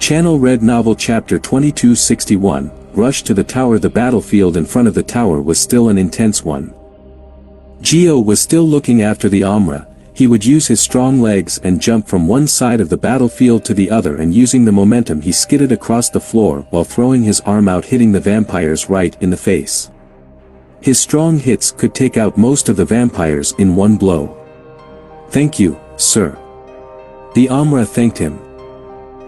Channel Red Novel Chapter 2261, Rush to the Tower. The battlefield in front of the tower was still an intense one. Geo was still looking after the Amra. He would use his strong legs and jump from one side of the battlefield to the other, and using the momentum he skidded across the floor while throwing his arm out, hitting the vampires right in the face. His strong hits could take out most of the vampires in one blow. "Thank you, sir." The Amra thanked him.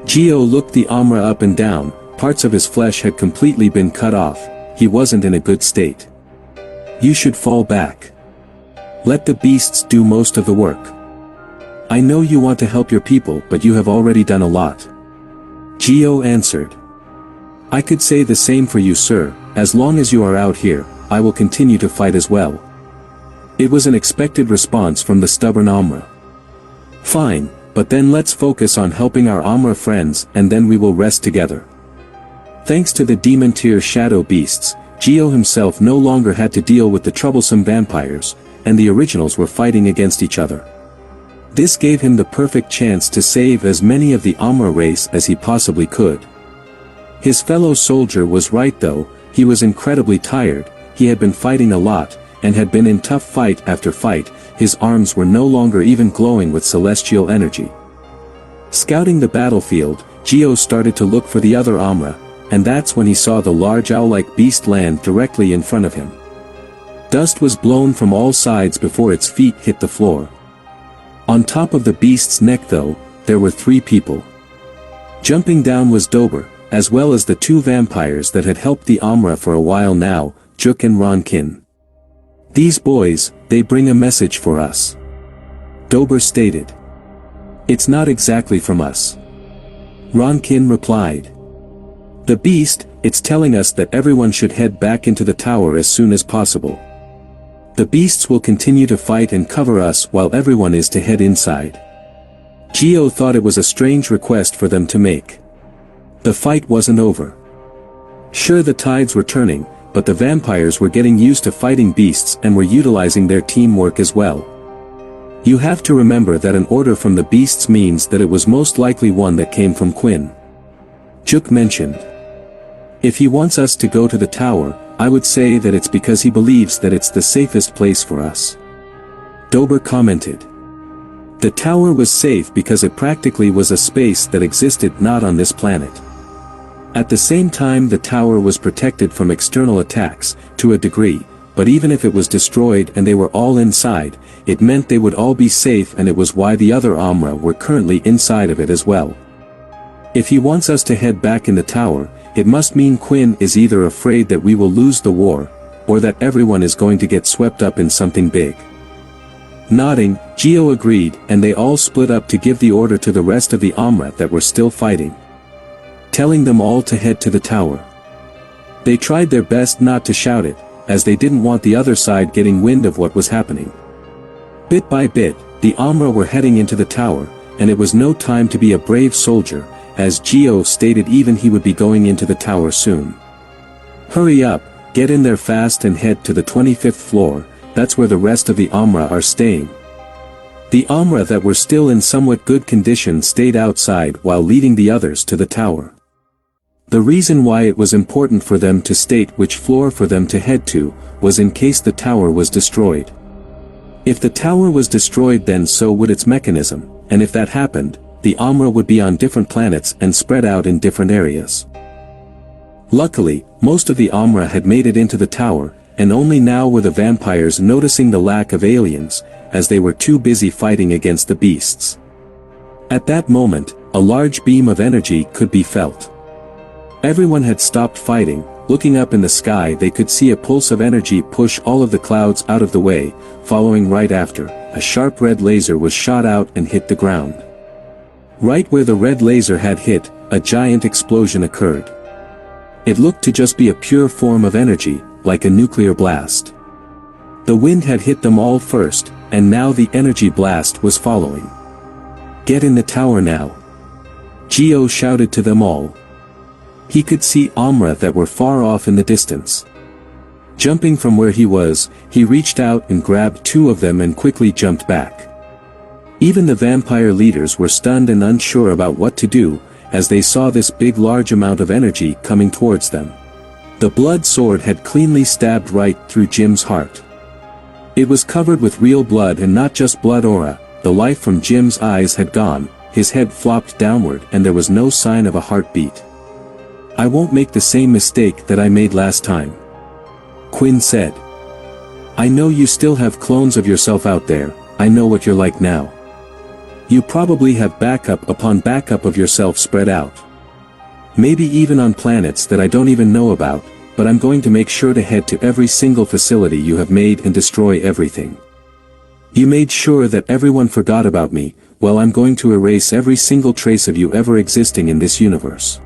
Geo looked the Amra up and down. Parts of his flesh had completely been cut off. He wasn't in a good state. "You should fall back. Let the beasts do most of the work. I know you want to help your people, but you have already done a lot." Geo answered. "I could say the same for you, sir. As long as you are out here, I will continue to fight as well." It was an expected response from the stubborn Amra. "Fine, but then let's focus on helping our Amra friends, and then we will rest together." Thanks to the demon tier shadow beasts, Geo himself no longer had to deal with the troublesome vampires, and the originals were fighting against each other. This gave him the perfect chance to save as many of the Amra race as he possibly could. His fellow soldier was right though. He was incredibly tired. He had been fighting a lot, and had been in tough fight after fight. His arms were no longer even glowing with celestial energy. Scouting the battlefield, Geo started to look for the other Amra, and that's when he saw the large owl-like beast land directly in front of him. Dust was blown from all sides before its feet hit the floor. On top of the beast's neck though, there were 3 people. Jumping down was Dober, as well as the 2 vampires that had helped the Amra for a while now, Juk and Ronkin. "These boys, they bring a message for us," Dober stated. "It's not exactly from us," Ronkin replied. "The beast, it's telling us that everyone should head back into the tower as soon as possible. The beasts will continue to fight and cover us while everyone is to head inside." Geo thought it was a strange request for them to make. The fight wasn't over. Sure, the tides were turning, but the vampires were getting used to fighting beasts and were utilizing their teamwork as well. You have to remember that an order from the beasts means that it was most likely one that came from Quinn. Juk mentioned. "If he wants us to go to the tower, I would say that it's because he believes that it's the safest place for us," Dober commented. The tower was safe because it practically was a space that existed not on this planet. At the same time, the tower was protected from external attacks, to a degree, but even if it was destroyed and they were all inside, it meant they would all be safe, and it was why the other Amra were currently inside of it as well. If he wants us to head back in the tower, it must mean Quinn is either afraid that we will lose the war, or that everyone is going to get swept up in something big. Nodding, Geo agreed, and they all split up to give the order to the rest of the Amra that were still fighting, telling them all to head to the tower. They tried their best not to shout it, as they didn't want the other side getting wind of what was happening. Bit by bit, the Amra were heading into the tower, and it was no time to be a brave soldier, as Geo stated even he would be going into the tower soon. "Hurry up, get in there fast and head to the 25th floor, that's where the rest of the Amra are staying." The Amra that were still in somewhat good condition stayed outside while leading the others to the tower. The reason why it was important for them to state which floor for them to head to, was in case the tower was destroyed. If the tower was destroyed, then so would its mechanism, and if that happened, the Amra would be on different planets and spread out in different areas. Luckily, most of the Amra had made it into the tower, and only now were the vampires noticing the lack of aliens, as they were too busy fighting against the beasts. At that moment, a large beam of energy could be felt. Everyone had stopped fighting. Looking up in the sky, they could see a pulse of energy push all of the clouds out of the way. Following right after, a sharp red laser was shot out and hit the ground. Right where the red laser had hit, a giant explosion occurred. It looked to just be a pure form of energy, like a nuclear blast. The wind had hit them all first, and now the energy blast was following. "Get in the tower now," Geo shouted to them all. He could see Amra that were far off in the distance. Jumping from where he was, he reached out and grabbed 2 of them and quickly jumped back. Even the vampire leaders were stunned and unsure about what to do, as they saw this big large amount of energy coming towards them. The blood sword had cleanly stabbed right through Jim's heart. It was covered with real blood and not just blood aura. The life from Jim's eyes had gone, his head flopped downward and there was no sign of a heartbeat. "I won't make the same mistake that I made last time," Quinn said. "I know you still have clones of yourself out there. I know what you're like now. You probably have backup upon backup of yourself spread out. Maybe even on planets that I don't even know about, but I'm going to make sure to head to every single facility you have made and destroy everything. You made sure that everyone forgot about me, well I'm going to erase every single trace of you ever existing in this universe.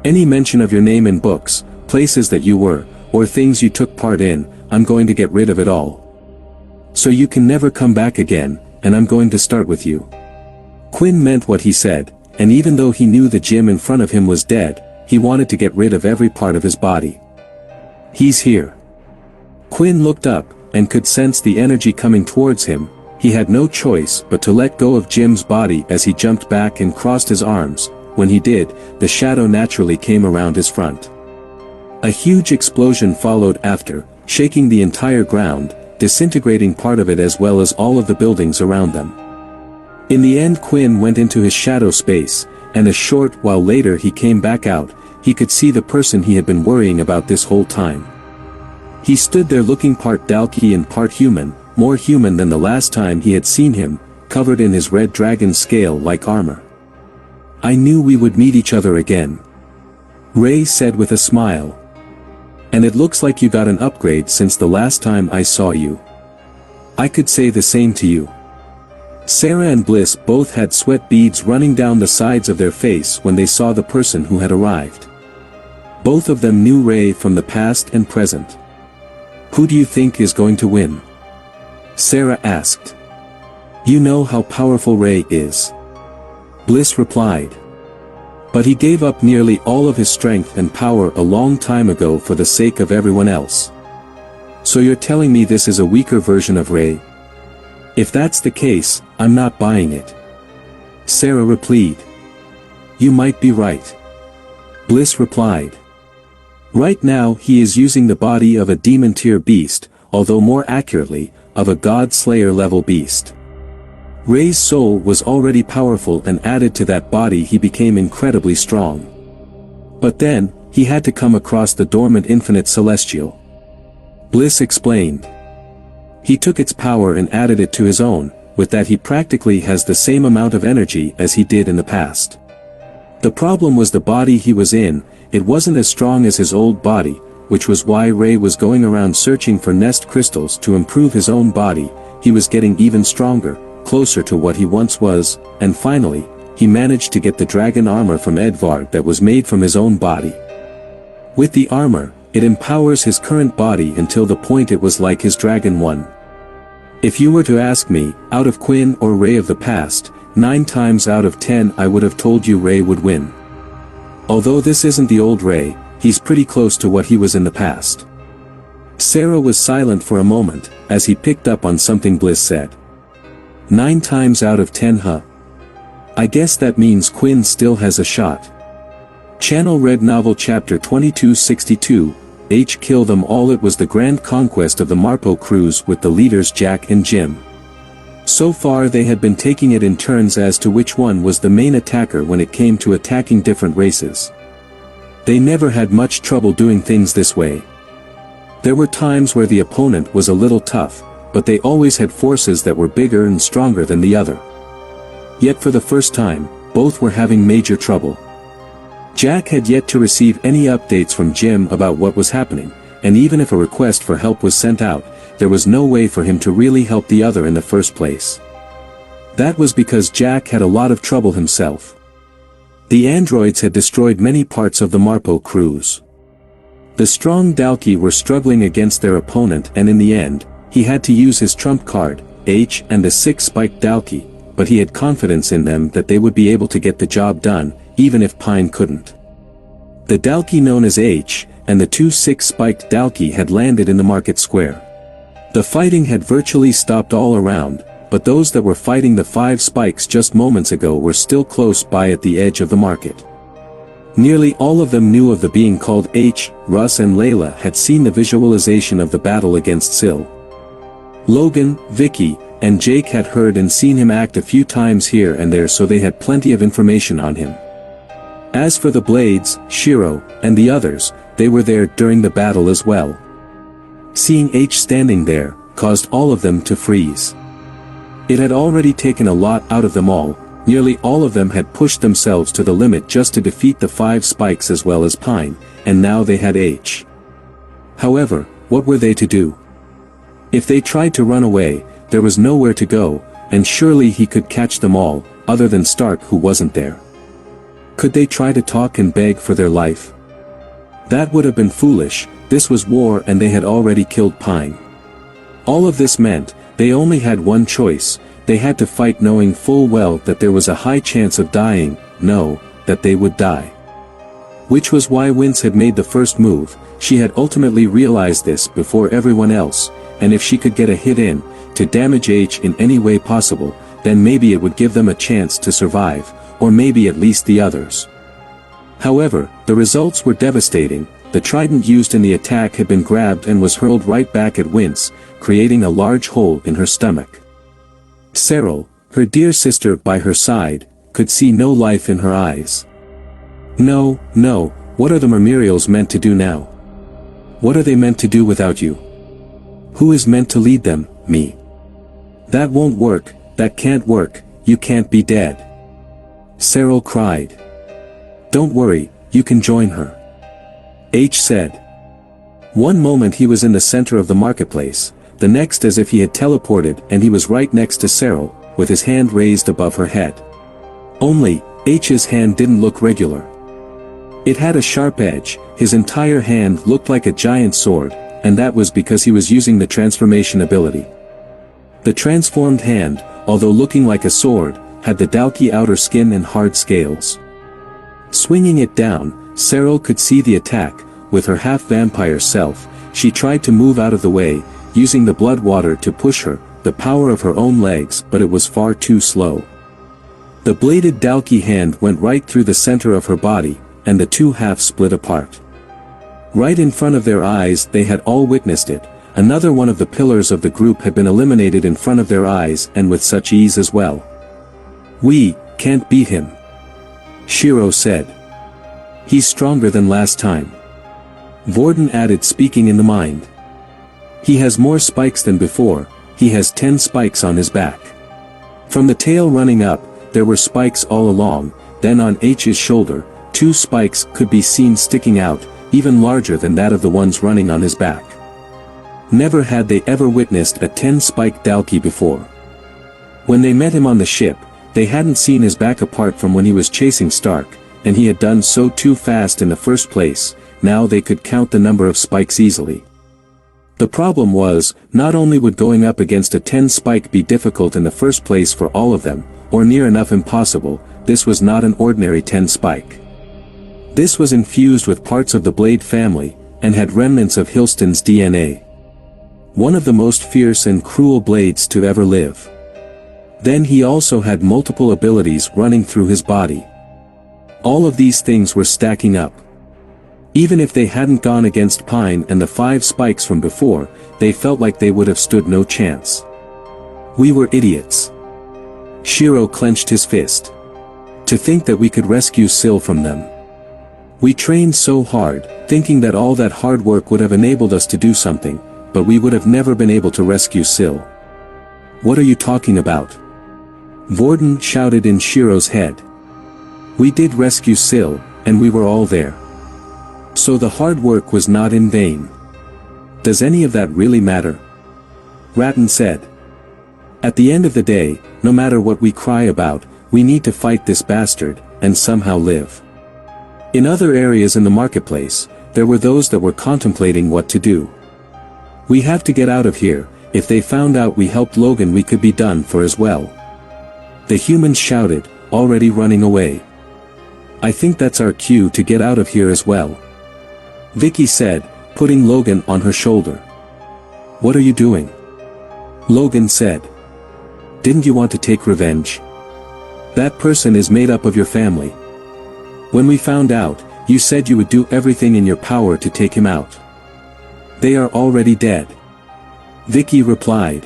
Any mention of your name in books, places that you were, or things you took part in, I'm going to get rid of it all. So you can never come back again, and I'm going to start with you." Quinn meant what he said, and even though he knew the Jim in front of him was dead, he wanted to get rid of every part of his body. "He's here." Quinn looked up, and could sense the energy coming towards him. He had no choice but to let go of Jim's body as he jumped back and crossed his arms. When he did, the shadow naturally came around his front. A huge explosion followed after, shaking the entire ground, disintegrating part of it as well as all of the buildings around them. In the end Quinn went into his shadow space, and a short while later he came back out. He could see the person he had been worrying about this whole time. He stood there looking part Dalki and part human, more human than the last time he had seen him, covered in his red dragon scale-like armor. "I knew we would meet each other again," Ray said with a smile. "And it looks like you got an upgrade since the last time I saw you. I could say the same to you." Sarah and Bliss both had sweat beads running down the sides of their face when they saw the person who had arrived. Both of them knew Ray from the past and present. "Who do you think is going to win?" Sarah asked. "You know how powerful Ray is," Bliss replied. "But he gave up nearly all of his strength and power a long time ago for the sake of everyone else. So you're telling me this is a weaker version of Ray? If that's the case, I'm not buying it," Sarah replied. "You might be right," Bliss replied. "Right now he is using the body of a demon-tier beast, although more accurately, of a god-slayer level beast. Ray's soul was already powerful and added to that body he became incredibly strong. But then, he had to come across the dormant infinite celestial," Bliss explained. "He took its power and added it to his own, with that he practically has the same amount of energy as he did in the past. The problem was the body he was in. It wasn't as strong as his old body, which was why Ray was going around searching for nest crystals to improve his own body. He was getting even stronger, closer to what he once was, and finally, he managed to get the dragon armor from Edvard that was made from his own body. With the armor, it empowers his current body until the point it was like his dragon one. If you were to ask me, out of Quinn or Ray of the past, 9 times out of 10 I would have told you Ray would win. Although this isn't the old Ray, he's pretty close to what he was in the past." Sarah was silent for a moment, as he picked up on something Bliss said. 9 times out of 10 huh? I guess that means Quinn still has a shot. Channel Red Novel Chapter 2262, Kill Them All. It was the grand conquest of the Marpo crews with the leaders Jack and Jim. So far they had been taking it in turns as to which one was the main attacker when it came to attacking different races. They never had much trouble doing things this way. There were times where the opponent was a little tough, but they always had forces that were bigger and stronger than the other. Yet for the first time, both were having major trouble. Jack had yet to receive any updates from Jim about what was happening, and even if a request for help was sent out, there was no way for him to really help the other in the first place. That was because Jack had a lot of trouble himself. The androids had destroyed many parts of the Marpo crews. The strong Dalki were struggling against their opponent, and in the end, he had to use his trump card, H, and the 6-spiked Dalki, but he had confidence in them that they would be able to get the job done, even if Pine couldn't. The Dalki known as H, and the 2 6-spiked Dalki had landed in the market square. The fighting had virtually stopped all around, but those that were fighting the 5 spikes just moments ago were still close by at the edge of the market. Nearly all of them knew of the being called H. Russ and Layla had seen the visualization of the battle against Syl. Logan, Vicky, and Jake had heard and seen him act a few times here and there, so they had plenty of information on him. As for the Blades, Shiro, and the others, they were there during the battle as well. Seeing H standing there, caused all of them to freeze. It had already taken a lot out of them all. Nearly all of them had pushed themselves to the limit just to defeat the 5 spikes as well as Pine, and now they had H. However, what were they to do? If they tried to run away, there was nowhere to go, and surely he could catch them all, other than Stark, who wasn't there. Could they try to talk and beg for their life? That would have been foolish. This was war and they had already killed Pine. All of this meant, they only had one choice. They had to fight, knowing full well that there was a high chance of dying, no, that they would die. Which was why Wince had made the first move. She had ultimately realized this before everyone else, and if she could get a hit in, to damage H in any way possible, then maybe it would give them a chance to survive, or maybe at least the others. However, the results were devastating. The trident used in the attack had been grabbed and was hurled right back at Wince, creating a large hole in her stomach. Cyril, her dear sister by her side, could see no life in her eyes. No, what are the Mermerials meant to do now? What are they meant to do without you? Who is meant to lead them? Me. That won't work, that can't work, you can't be dead. Cyril cried. Don't worry, you can join her. H said. One moment he was in the center of the marketplace, the next as if he had teleported and he was right next to Cyril, with his hand raised above her head. Only, H's hand didn't look regular. It had a sharp edge, his entire hand looked like a giant sword, and that was because he was using the transformation ability. The transformed hand, although looking like a sword, had the bulky outer skin and hard scales. Swinging it down, Cyril could see the attack. With her half-vampire self, she tried to move out of the way, using the blood water to push her, the power of her own legs, but it was far too slow. The bladed Dalki hand went right through the center of her body, and the two halves split apart. Right in front of their eyes they had all witnessed it. Another one of the pillars of the group had been eliminated in front of their eyes, and with such ease as well. We can't beat him, Shiro said. He's stronger than last time. Vorden added, speaking in the mind. He has more spikes than before, he has 10 spikes on his back. From the tail running up, there were spikes all along, then on H's shoulder, 2 spikes could be seen sticking out, even larger than that of the ones running on his back. Never had they ever witnessed a 10-spike Dalki before. When they met him on the ship, they hadn't seen his back apart from when he was chasing Stark, and he had done so too fast in the first place. Now they could count the number of spikes easily. The problem was, not only would going up against a 10-spike be difficult in the first place for all of them, or near enough impossible, this was not an ordinary 10-spike. This was infused with parts of the Blade family, and had remnants of Hilston's DNA. One of the most fierce and cruel blades to ever live. Then he also had multiple abilities running through his body. All of these things were stacking up. Even if they hadn't gone against Pine and the 5 spikes from before, they felt like they would have stood no chance. We were idiots. Shiro clenched his fist. To think that we could rescue Syl from them. We trained so hard, thinking that all that hard work would have enabled us to do something, but we would have never been able to rescue Syl. What are you talking about? Vorden shouted in Shiro's head. We did rescue Syl, and we were all there. So the hard work was not in vain. Does any of that really matter? Ratton said. At the end of the day, no matter what we cry about, we need to fight this bastard, and somehow live. In other areas in the marketplace, there were those that were contemplating what to do. We have to get out of here. If they found out we helped Logan, we could be done for as well. The humans shouted, already running away. I think that's our cue to get out of here as well. Vicky said, putting Logan on her shoulder. What are you doing? Logan said. Didn't you want to take revenge? That person is made up of your family. When we found out, you said you would do everything in your power to take him out. They are already dead. Vicky replied.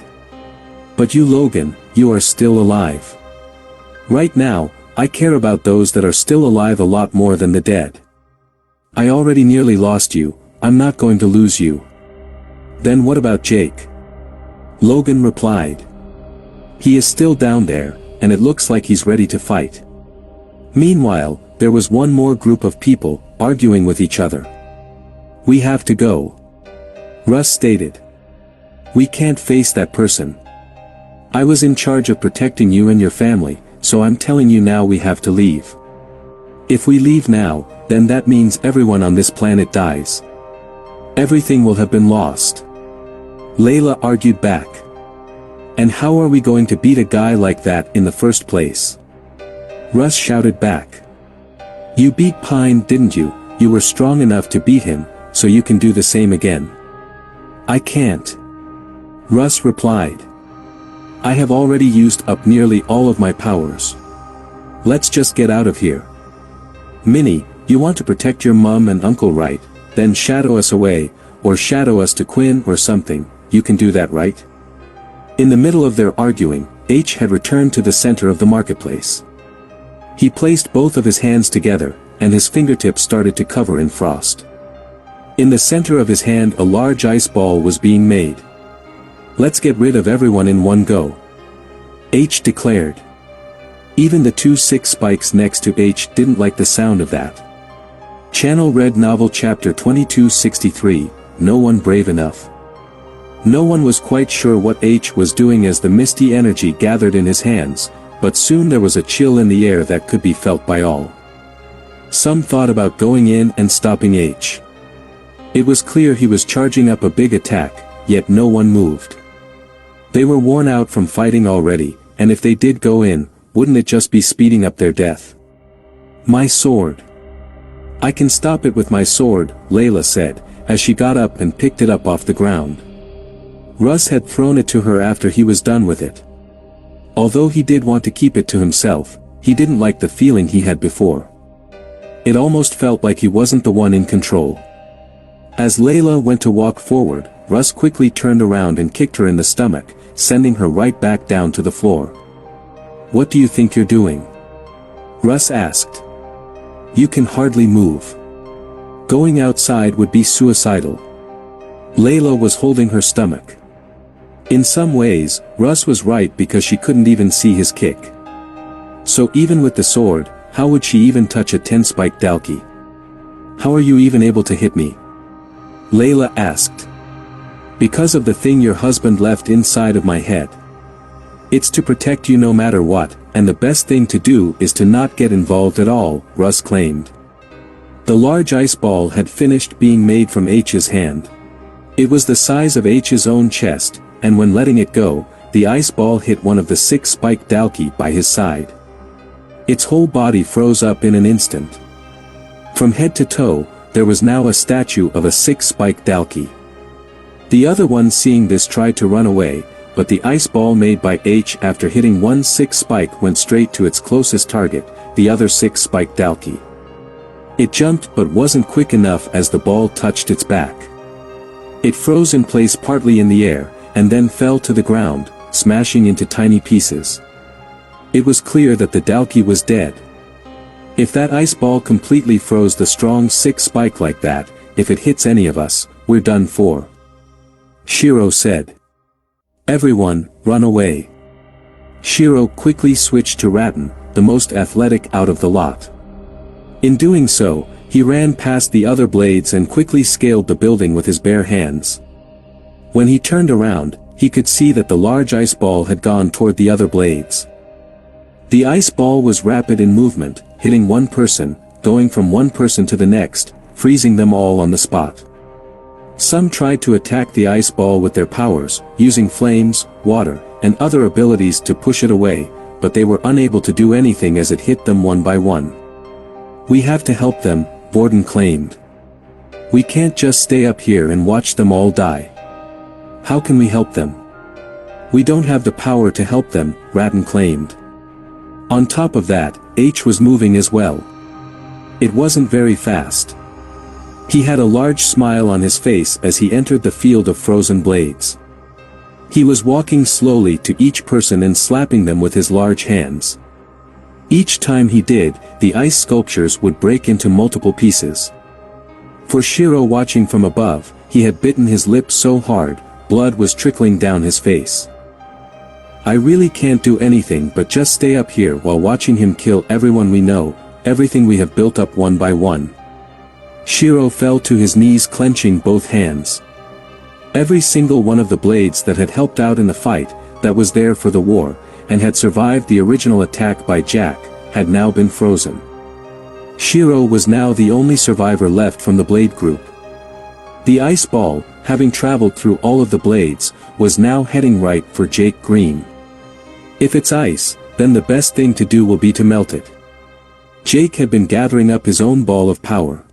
But you, Logan, you are still alive. Right now, I care about those that are still alive a lot more than the dead. I already nearly lost you, I'm not going to lose you. Then what about Jake? Logan replied. He is still down there, and it looks like he's ready to fight. Meanwhile, there was one more group of people, arguing with each other. We have to go. Russ stated. We can't face that person. I was in charge of protecting you and your family, so I'm telling you now we have to leave. If we leave now, then that means everyone on this planet dies. Everything will have been lost. Layla argued back. And how are we going to beat a guy like that in the first place? Russ shouted back. You beat Pine, didn't you? You were strong enough to beat him, so you can do the same again. I can't. Russ replied. I have already used up nearly all of my powers. Let's just get out of here. Minnie, you want to protect your mom and uncle, right? Then shadow us away, or shadow us to Quinn or something, you can do that, right? In the middle of their arguing, H had returned to the center of the marketplace. He placed both of his hands together, and his fingertips started to cover in frost. In the center of his hand a large ice ball was being made. Let's get rid of everyone in one go. H declared. Even the 2 6 spikes next to H didn't like the sound of that. Channel Red Novel Chapter 2263, No One Brave Enough. No one was quite sure what H was doing as the misty energy gathered in his hands, but soon there was a chill in the air that could be felt by all. Some thought about going in and stopping H. It was clear he was charging up a big attack, yet no one moved. They were worn out from fighting already, and if they did go in, wouldn't it just be speeding up their death? My sword. I can stop it with my sword, Layla said, as she got up and picked it up off the ground. Russ had thrown it to her after he was done with it. Although he did want to keep it to himself, he didn't like the feeling he had before. It almost felt like he wasn't the one in control. As Layla went to walk forward, Russ quickly turned around and kicked her in the stomach, sending her right back down to the floor. What do you think you're doing? Russ asked. You can hardly move. Going outside would be suicidal. Layla was holding her stomach. In some ways, Russ was right because she couldn't even see his kick. So even with the sword, how would she even touch a 10-spike Dalki? How are you even able to hit me? Layla asked. Because of the thing your husband left inside of my head. It's to protect you no matter what, and the best thing to do is to not get involved at all, Russ claimed. The large ice ball had finished being made from H's hand. It was the size of H's own chest, and when letting it go, the ice ball hit one of the 6-spiked Dalki by his side. Its whole body froze up in an instant. From head to toe, there was now a statue of a 6-spiked Dalki. The other one seeing this tried to run away, but the ice ball made by H after hitting one 6-spike went straight to its closest target, the other 6-spiked Dalki. It jumped but wasn't quick enough as the ball touched its back. It froze in place partly in the air, and then fell to the ground, smashing into tiny pieces. It was clear that the Dalki was dead. If that ice ball completely froze the strong 6-spike like that, if it hits any of us, we're done for. Shiro said. Everyone, run away. Shiro quickly switched to Ratten, the most athletic out of the lot. In doing so, he ran past the other blades and quickly scaled the building with his bare hands. When he turned around, he could see that the large ice ball had gone toward the other blades. The ice ball was rapid in movement, hitting one person, going from one person to the next, freezing them all on the spot. Some tried to attack the ice ball with their powers, using flames, water, and other abilities to push it away, but they were unable to do anything as it hit them one by one. We have to help them, Borden claimed. We can't just stay up here and watch them all die. How can we help them? We don't have the power to help them, Rattan claimed. On top of that, H was moving as well. It wasn't very fast. He had a large smile on his face as he entered the field of frozen blades. He was walking slowly to each person and slapping them with his large hands. Each time he did, the ice sculptures would break into multiple pieces. For Shiro, watching from above, he had bitten his lip so hard, blood was trickling down his face. I really can't do anything but just stay up here while watching him kill everyone we know, everything we have built up one by one. Shiro fell to his knees, clenching both hands. Every single one of the blades that had helped out in the fight, that was there for the war, and had survived the original attack by Jack, had now been frozen. Shiro was now the only survivor left from the blade group. The ice ball, having traveled through all of the blades, was now heading right for Jake Green. If it's ice, then the best thing to do will be to melt it. Jake had been gathering up his own ball of power.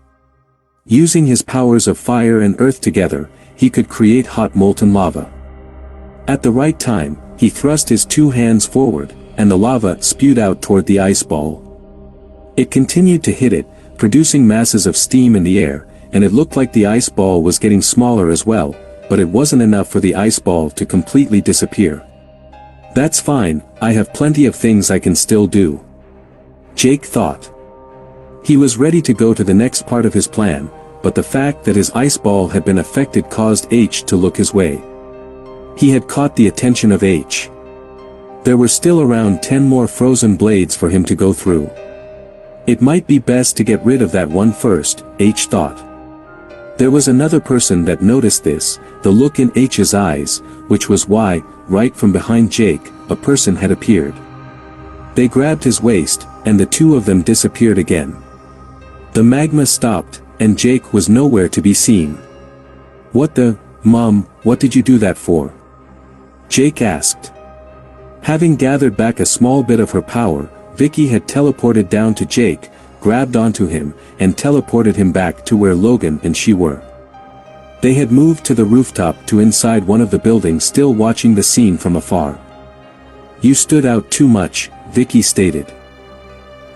Using his powers of fire and earth together, he could create hot molten lava. At the right time, he thrust his two hands forward, and the lava spewed out toward the ice ball. It continued to hit it, producing masses of steam in the air, and it looked like the ice ball was getting smaller as well, but it wasn't enough for the ice ball to completely disappear. That's fine, I have plenty of things I can still do. Jake thought. He was ready to go to the next part of his plan, but the fact that his ice ball had been affected caused H to look his way. He had caught the attention of H. There were still around 10 more frozen blades for him to go through. It might be best to get rid of that one first, H thought. There was another person that noticed this, the look in H's eyes, which was why, right from behind Jake, a person had appeared. They grabbed his waist, and the two of them disappeared again. The magma stopped, and Jake was nowhere to be seen. What the, Mom, what did you do that for? Jake asked. Having gathered back a small bit of her power, Vicky had teleported down to Jake, grabbed onto him, and teleported him back to where Logan and she were. They had moved to the rooftop to inside one of the buildings, still watching the scene from afar. You stood out too much, Vicky stated.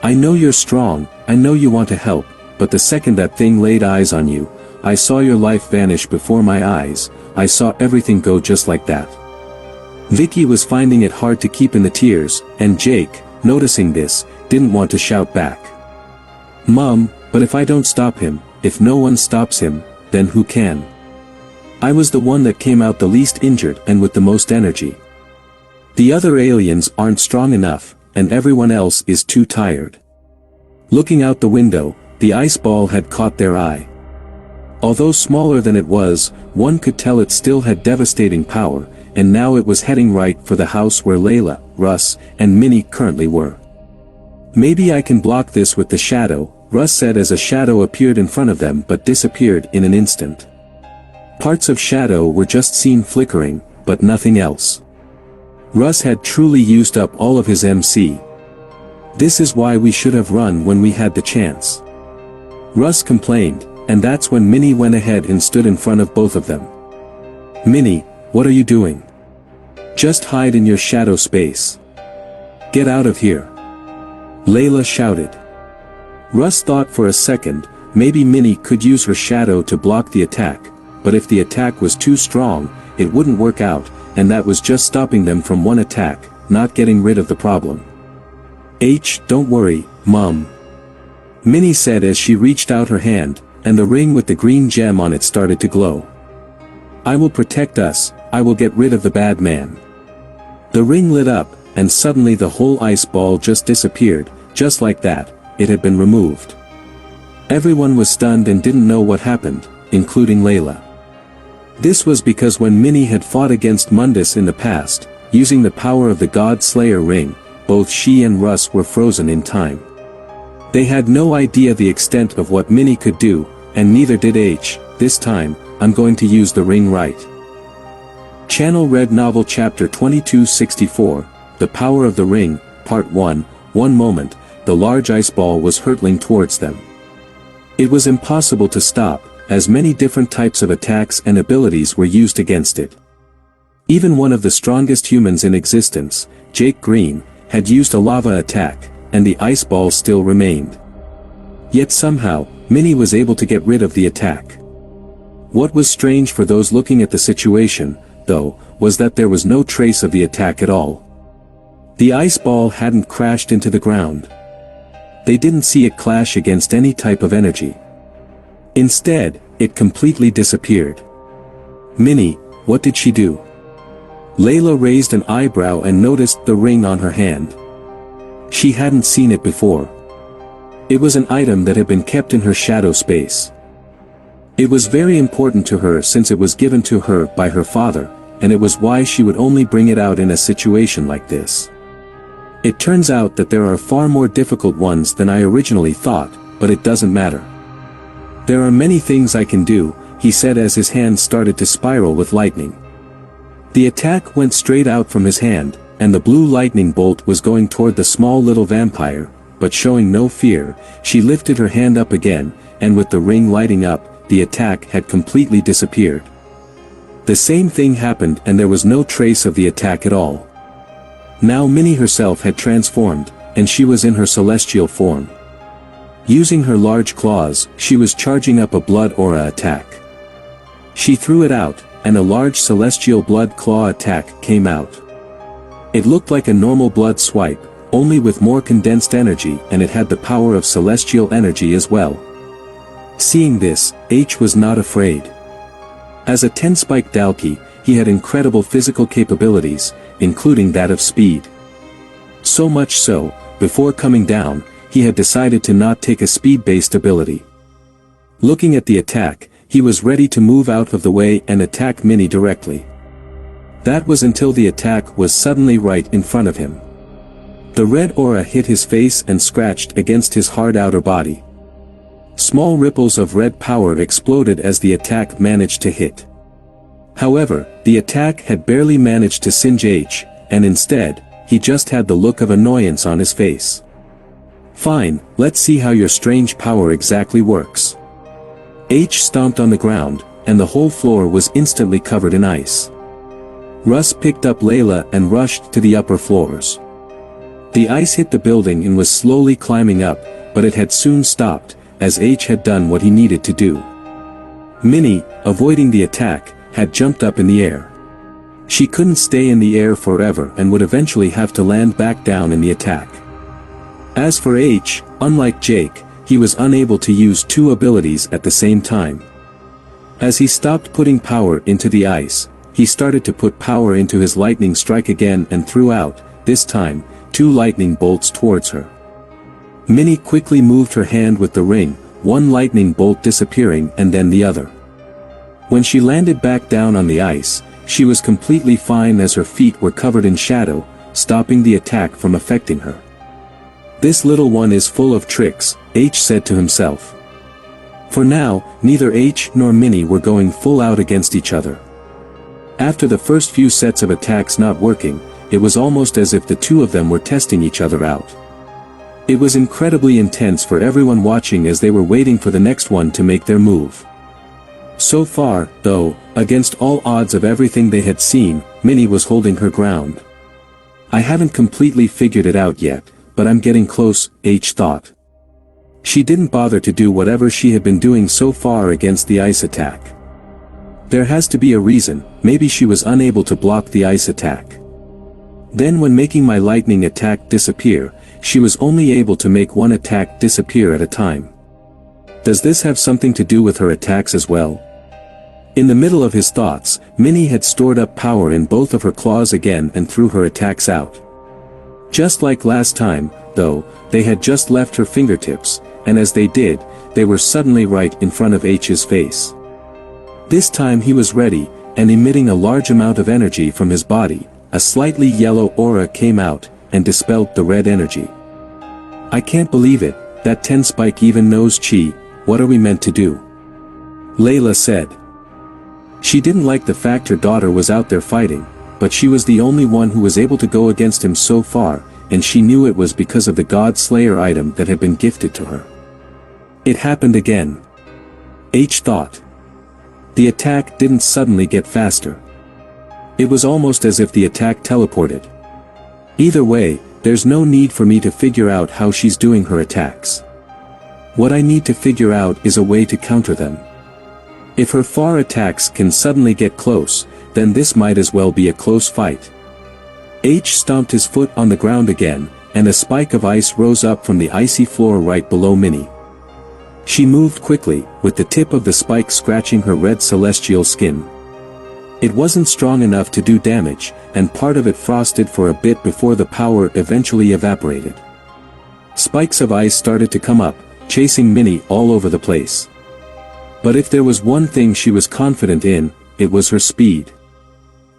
I know you're strong, I know you want to help, but the second that thing laid eyes on you, I saw your life vanish before my eyes, I saw everything go just like that. Vicky was finding it hard to keep in the tears, and Jake, noticing this, didn't want to shout back. Mom, but if I don't stop him, if no one stops him, then who can? I was the one that came out the least injured and with the most energy. The other aliens aren't strong enough, and everyone else is too tired. Looking out the window, the ice ball had caught their eye. Although smaller than it was, one could tell it still had devastating power, and now it was heading right for the house where Layla, Russ, and Minnie currently were. Maybe I can block this with the shadow, Russ said as a shadow appeared in front of them but disappeared in an instant. Parts of shadow were just seen flickering, but nothing else. Russ had truly used up all of his MC. This is why we should have run when we had the chance. Russ complained, and that's when Minnie went ahead and stood in front of both of them. Minnie, what are you doing? Just hide in your shadow space. Get out of here. Layla shouted. Russ thought for a second, maybe Minnie could use her shadow to block the attack, but if the attack was too strong, it wouldn't work out, and that was just stopping them from one attack, not getting rid of the problem. H, don't worry, Mom. Minnie said as she reached out her hand, and the ring with the green gem on it started to glow. I will protect us, I will get rid of the bad man. The ring lit up, and suddenly the whole ice ball just disappeared, just like that, it had been removed. Everyone was stunned and didn't know what happened, including Layla. This was because when Minnie had fought against Mundus in the past, using the power of the God Slayer ring, both she and Russ were frozen in time. They had no idea the extent of what Minnie could do, and neither did H. This time, I'm going to use the ring right. Channel Red Novel Chapter 2264, The Power of the Ring, Part 1, One moment, the large ice ball was hurtling towards them. It was impossible to stop, as many different types of attacks and abilities were used against it. Even one of the strongest humans in existence, Jake Green, had used a lava attack, and the ice ball still remained. Yet somehow, Minnie was able to get rid of the attack. What was strange for those looking at the situation, though, was that there was no trace of the attack at all. The ice ball hadn't crashed into the ground. They didn't see it clash against any type of energy. Instead, it completely disappeared. Minnie, what did she do? Layla raised an eyebrow and noticed the ring on her hand. She hadn't seen it before. It was an item that had been kept in her shadow space. It was very important to her since it was given to her by her father, and it was why she would only bring it out in a situation like this. It turns out that there are far more difficult ones than I originally thought, but it doesn't matter. There are many things I can do, he said as his hand started to spiral with lightning. The attack went straight out from his hand, and the blue lightning bolt was going toward the small little vampire, but showing no fear, she lifted her hand up again, and with the ring lighting up, the attack had completely disappeared. The same thing happened and there was no trace of the attack at all. Now Minnie herself had transformed, and she was in her celestial form. Using her large claws, she was charging up a blood aura attack. She threw it out, and a large celestial blood claw attack came out. It looked like a normal blood swipe, only with more condensed energy, and it had the power of celestial energy as well. Seeing this, H was not afraid. As a 10-spike Dalki, he had incredible physical capabilities, including that of speed. So much so, before coming down, he had decided to not take a speed-based ability. Looking at the attack, he was ready to move out of the way and attack Minnie directly. That was until the attack was suddenly right in front of him. The red aura hit his face and scratched against his hard outer body. Small ripples of red power exploded as the attack managed to hit. However, the attack had barely managed to singe H, and instead, he just had the look of annoyance on his face. Fine, let's see how your strange power exactly works. H stomped on the ground, and the whole floor was instantly covered in ice. Russ picked up Layla and rushed to the upper floors. The ice hit the building and was slowly climbing up, but it had soon stopped, as H had done what he needed to do. Minnie, avoiding the attack, had jumped up in the air. She couldn't stay in the air forever and would eventually have to land back down in the attack. As for H, unlike Jake, he was unable to use two abilities at the same time. As he stopped putting power into the ice, he started to put power into his lightning strike again and threw out, this time, 2 lightning bolts towards her. Minnie quickly moved her hand with the ring, one lightning bolt disappearing and then the other. When she landed back down on the ice, she was completely fine as her feet were covered in shadow, stopping the attack from affecting her. This little one is full of tricks, H said to himself. For now, neither H nor Minnie were going full out against each other. After the first few sets of attacks not working, it was almost as if the two of them were testing each other out. It was incredibly intense for everyone watching as they were waiting for the next one to make their move. So far, though, against all odds of everything they had seen, Minnie was holding her ground. I haven't completely figured it out yet, but I'm getting close, H thought. She didn't bother to do whatever she had been doing so far against the ice attack. There has to be a reason, maybe she was unable to block the ice attack. Then when making my lightning attack disappear, she was only able to make one attack disappear at a time. Does this have something to do with her attacks as well? In the middle of his thoughts, Minnie had stored up power in both of her claws again and threw her attacks out. Just like last time, though, they had just left her fingertips, and as they did, they were suddenly right in front of H's face. This time he was ready, and emitting a large amount of energy from his body, a slightly yellow aura came out, and dispelled the red energy. I can't believe it, that 10-spike even knows chi, what are we meant to do? Layla said. She didn't like the fact her daughter was out there fighting, but she was the only one who was able to go against him so far, and she knew it was because of the God Slayer item that had been gifted to her. It happened again. H thought. The attack didn't suddenly get faster. It was almost as if the attack teleported. Either way, there's no need for me to figure out how she's doing her attacks. What I need to figure out is a way to counter them. If her far attacks can suddenly get close, then this might as well be a close fight. H stomped his foot on the ground again, and a spike of ice rose up from the icy floor right below Minnie. She moved quickly, with the tip of the spike scratching her red celestial skin. It wasn't strong enough to do damage, and part of it frosted for a bit before the power eventually evaporated. Spikes of ice started to come up, chasing Minnie all over the place. But if there was one thing she was confident in, it was her speed.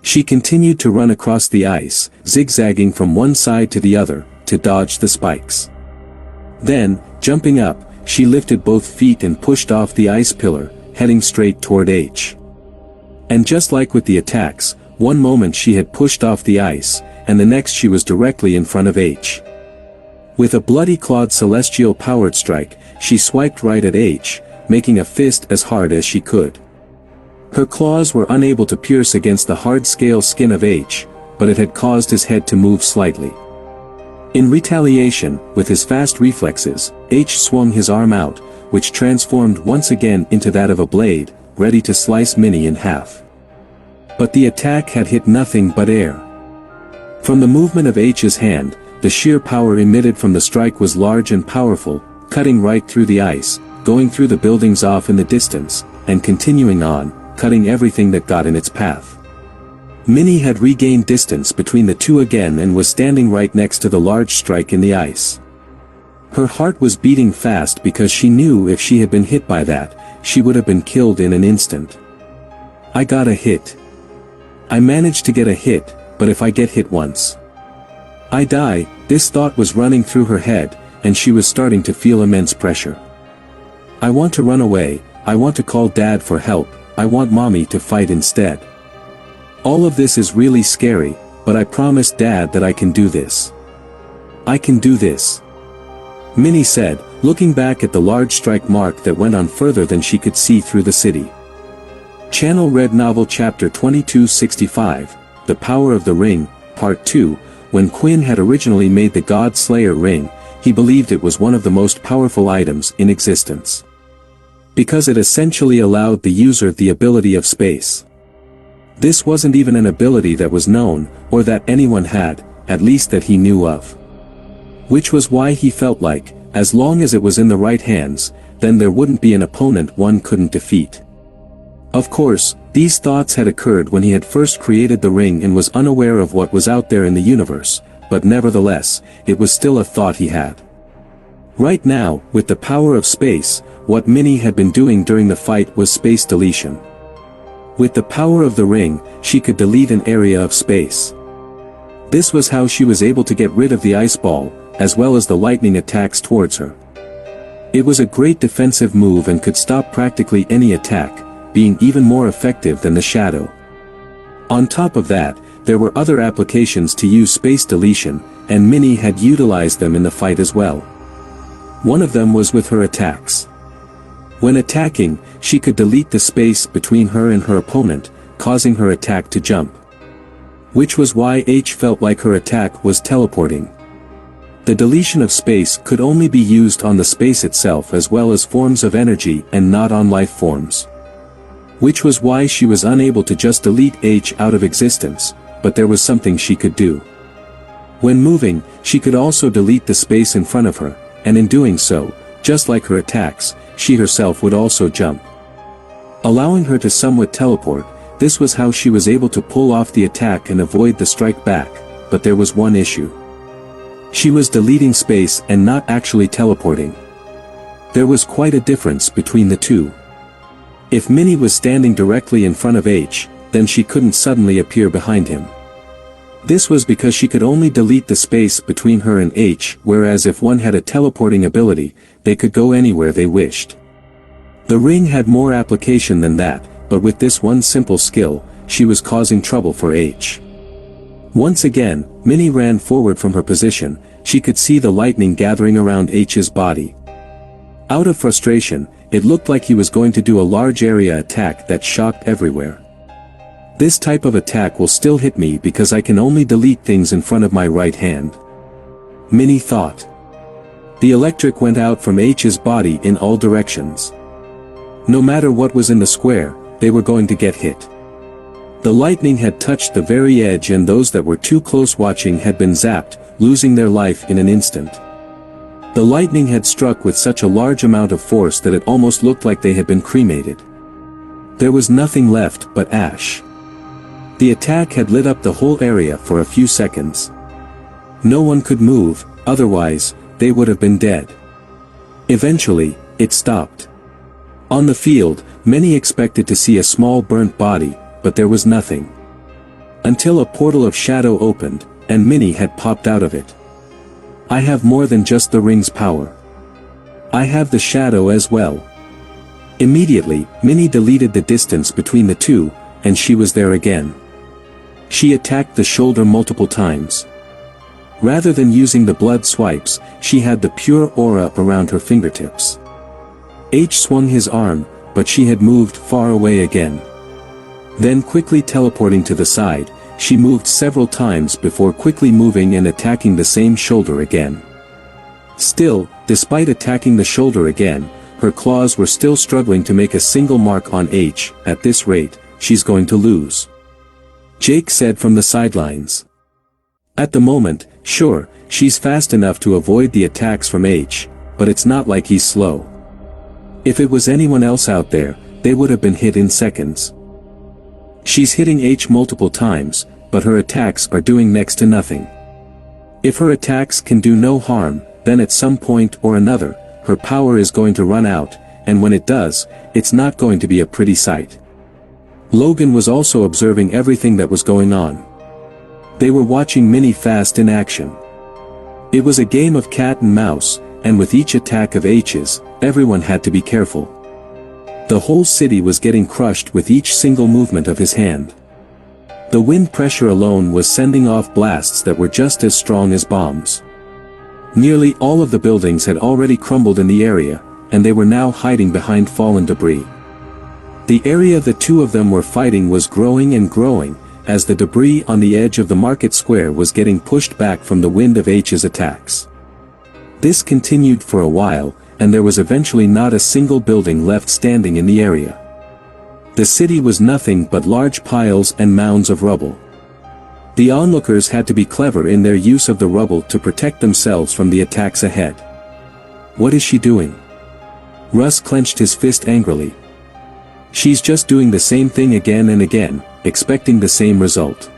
She continued to run across the ice, zigzagging from one side to the other, to dodge the spikes. Then, jumping up, she lifted both feet and pushed off the ice pillar, heading straight toward H. And just like with the attacks, one moment she had pushed off the ice, and the next she was directly in front of H. With a bloody-clawed celestial-powered strike, she swiped right at H, making a fist as hard as she could. Her claws were unable to pierce against the hard scale skin of H, but it had caused his head to move slightly. In retaliation, with his fast reflexes, H swung his arm out, which transformed once again into that of a blade, ready to slice Minnie in half. But the attack had hit nothing but air. From the movement of H's hand, the sheer power emitted from the strike was large and powerful, cutting right through the ice, going through the buildings off in the distance, and continuing on, cutting everything that got in its path. Minnie had regained distance between the two again and was standing right next to the large strike in the ice. Her heart was beating fast because she knew if she had been hit by that, she would have been killed in an instant. I got a hit. I managed to get a hit, but if I get hit once, I die. This thought was running through her head, and she was starting to feel immense pressure. I want to run away, I want to call Dad for help, I want Mommy to fight instead. All of this is really scary, but I promised Dad that I can do this. I can do this. Minnie said, looking back at the large strike mark that went on further than she could see through the city. Channel Red Novel Chapter 2265, The Power of the Ring, Part 2. When Quinn had originally made the God Slayer ring, he believed it was one of the most powerful items in existence. Because it essentially allowed the user the ability of space. This wasn't even an ability that was known, or that anyone had, at least that he knew of. Which was why he felt like, as long as it was in the right hands, then there wouldn't be an opponent one couldn't defeat. Of course, these thoughts had occurred when he had first created the ring and was unaware of what was out there in the universe, but nevertheless, it was still a thought he had. Right now, with the power of space, what Minnie had been doing during the fight was space deletion. With the power of the ring, she could delete an area of space. This was how she was able to get rid of the ice ball, as well as the lightning attacks towards her. It was a great defensive move and could stop practically any attack, being even more effective than the shadow. On top of that, there were other applications to use space deletion, and Minnie had utilized them in the fight as well. One of them was with her attacks. When attacking, she could delete the space between her and her opponent, causing her attack to jump. Which was why H felt like her attack was teleporting. The deletion of space could only be used on the space itself as well as forms of energy and not on life forms. Which was why she was unable to just delete H out of existence, but there was something she could do. When moving, she could also delete the space in front of her, and in doing so, just like her attacks, she herself would also jump. Allowing her to somewhat teleport, this was how she was able to pull off the attack and avoid the strike back, but there was one issue. She was deleting space and not actually teleporting. There was quite a difference between the two. If Minnie was standing directly in front of H, then she couldn't suddenly appear behind him. This was because she could only delete the space between her and H, whereas if one had a teleporting ability, they could go anywhere they wished. The ring had more application than that, but with this one simple skill, she was causing trouble for H. Once again, Minnie ran forward from her position. She could see the lightning gathering around H's body. Out of frustration, it looked like he was going to do a large area attack that shocked everywhere. This type of attack will still hit me because I can only delete things in front of my right hand. Minnie thought. The electric went out from H's body in all directions. No matter what was in the square, they were going to get hit. The lightning had touched the very edge, and those that were too close watching had been zapped, losing their life in an instant. The lightning had struck with such a large amount of force that it almost looked like they had been cremated. There was nothing left but ash. The attack had lit up the whole area for a few seconds. No one could move, otherwise, they would have been dead. Eventually, it stopped. On the field, many expected to see a small burnt body, but there was nothing. Until a portal of shadow opened, and Minnie had popped out of it. I have more than just the ring's power. I have the shadow as well. Immediately, Minnie deleted the distance between the two, and she was there again. She attacked the shoulder multiple times. Rather than using the blood swipes, she had the pure aura around her fingertips. H swung his arm, but she had moved far away again. Then quickly teleporting to the side, she moved several times before quickly moving and attacking the same shoulder again. Still, despite attacking the shoulder again, her claws were still struggling to make a single mark on H. At this rate, she's going to lose. Jake said from the sidelines. At the moment, sure, she's fast enough to avoid the attacks from H, but it's not like he's slow. If it was anyone else out there, they would have been hit in seconds. She's hitting H multiple times, but her attacks are doing next to nothing. If her attacks can do no harm, then at some point or another, her power is going to run out, and when it does, it's not going to be a pretty sight. Logan was also observing everything that was going on. They were watching Minnie fast in action. It was a game of cat and mouse, and with each attack of H's, everyone had to be careful. The whole city was getting crushed with each single movement of his hand. The wind pressure alone was sending off blasts that were just as strong as bombs. Nearly all of the buildings had already crumbled in the area, and they were now hiding behind fallen debris. The area the two of them were fighting was growing and growing, as the debris on the edge of the market square was getting pushed back from the wind of H's attacks. This continued for a while, and there was eventually not a single building left standing in the area. The city was nothing but large piles and mounds of rubble. The onlookers had to be clever in their use of the rubble to protect themselves from the attacks ahead. What is she doing? Russ clenched his fist angrily. She's just doing the same thing again and again, expecting the same result.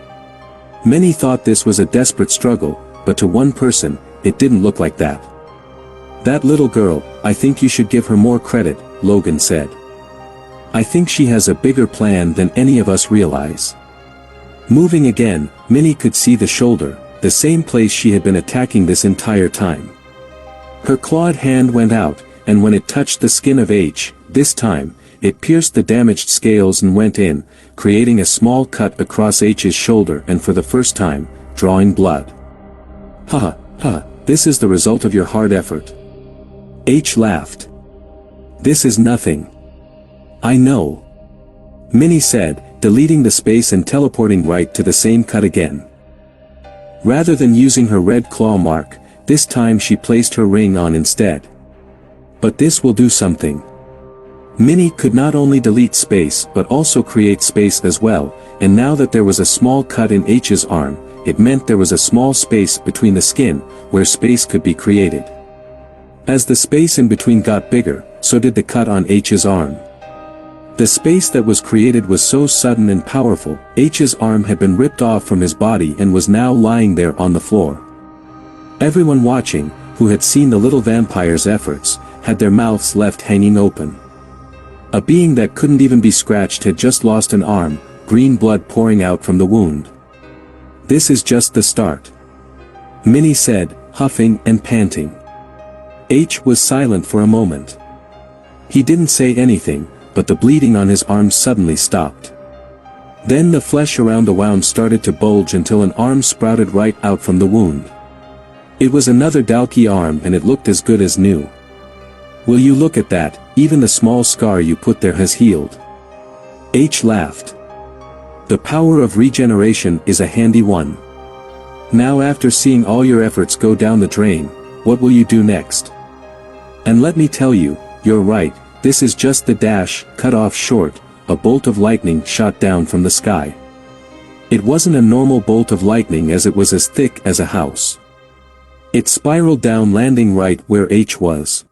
Many thought this was a desperate struggle, but to one person, it didn't look like that. That little girl, I think you should give her more credit, Logan said. I think she has a bigger plan than any of us realize. Moving again, Minnie could see the shoulder, the same place she had been attacking this entire time. Her clawed hand went out, and when it touched the skin of H, this time, it pierced the damaged scales and went in, creating a small cut across H's shoulder and for the first time, drawing blood. This is the result of your hard effort. H laughed. This is nothing. I know. Minnie said, deleting the space and teleporting right to the same cut again. Rather than using her red claw mark, this time she placed her ring on instead. But this will do something. Minnie could not only delete space but also create space as well, and now that there was a small cut in H's arm, it meant there was a small space between the skin, where space could be created. As the space in between got bigger, so did the cut on H's arm. The space that was created was so sudden and powerful, H's arm had been ripped off from his body and was now lying there on the floor. Everyone watching, who had seen the little vampire's efforts, had their mouths left hanging open. A being that couldn't even be scratched had just lost an arm, green blood pouring out from the wound. This is just the start. Minnie said, huffing and panting. H was silent for a moment. He didn't say anything, but the bleeding on his arm suddenly stopped. Then the flesh around the wound started to bulge until an arm sprouted right out from the wound. It was another Dalki arm and it looked as good as new. Will you look at that, even the small scar you put there has healed. H laughed. The power of regeneration is a handy one. Now after seeing all your efforts go down the drain, what will you do next? And let me tell you, you're right, this is just the dash, cut off short, a bolt of lightning shot down from the sky. It wasn't a normal bolt of lightning as it was as thick as a house. It spiraled down, landing right where H was.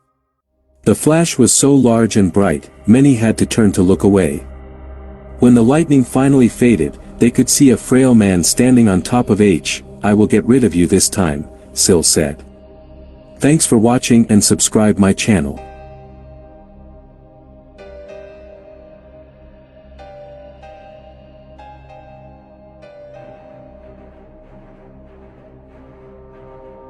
The flash was so large and bright, many had to turn to look away. When the lightning finally faded, they could see a frail man standing on top of H. "I will get rid of you this time," Syl said. Thanks for watching and subscribe my channel.